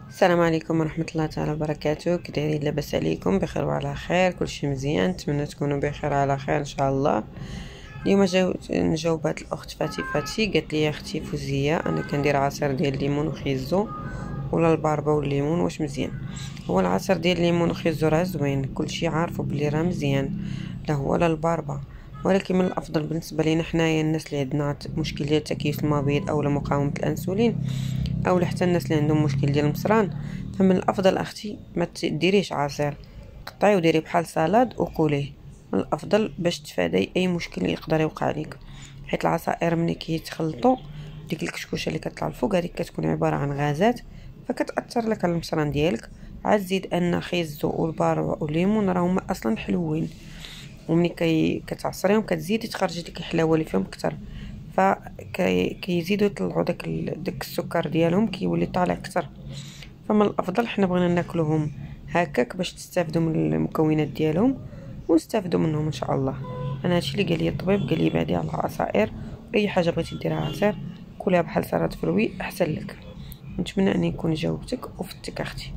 السلام عليكم ورحمة الله تعالى وبركاته. كي دايرين؟ لاباس عليكم؟ بخير وعلى خير؟ كلشي مزيان؟ نتمنى تكونوا بخير على خير ان شاء الله. اليوم نجاوب هاد الاخت فاتي قالت لي: اختي فوزيه، انا كندير عصير ديال الليمون وخيزو ولا الباربه والليمون، واش مزيان؟ هو العصير ديال الليمون وخيزو راه زوين، كلشي عارفو بلي راه مزيان، لا هو لا الباربه، ولكن من الافضل بالنسبه لينا حنايا الناس اللي عندنا مشكل ديال تكيس المبيض او مقاومه الانسولين، او حتى الناس اللي عندهم مشكل ديال المصران، فمن الافضل اختي ما تديريش عصير، قطعي وديري بحال سالاد وكوليه، من الافضل باش تفادي اي مشكل يقدر يوقع لك. حيت العصائر ملي كيتخلطوا ديك الكشكوشه اللي كتطلع الفوق هذيك كتكون عباره عن غازات، فكتاثر لك على المصران ديالك. عاد زيد ان خيزو والباربه والليمون راهم اصلا حلوين، ومني كتعصريهم كتزيدي تخرجي ديك الحلاوه اللي فيهم اكثر، فكيزيدوا يطلعوا داك السكر ديالهم كيولي طالع اكثر. فمن الافضل حنا بغينا ناكلوهم هكاك باش تستافدوا من المكونات ديالهم ونستافدوا منهم ان شاء الله. انا هادشي اللي قال لي الطبيب، قال لي بعدي على العصائر، اي حاجه بغيتي ديرها عصير كلها بحال سلطه فروي احسن لك. نتمنى اني نكون جاوبتك وفدتك اختي.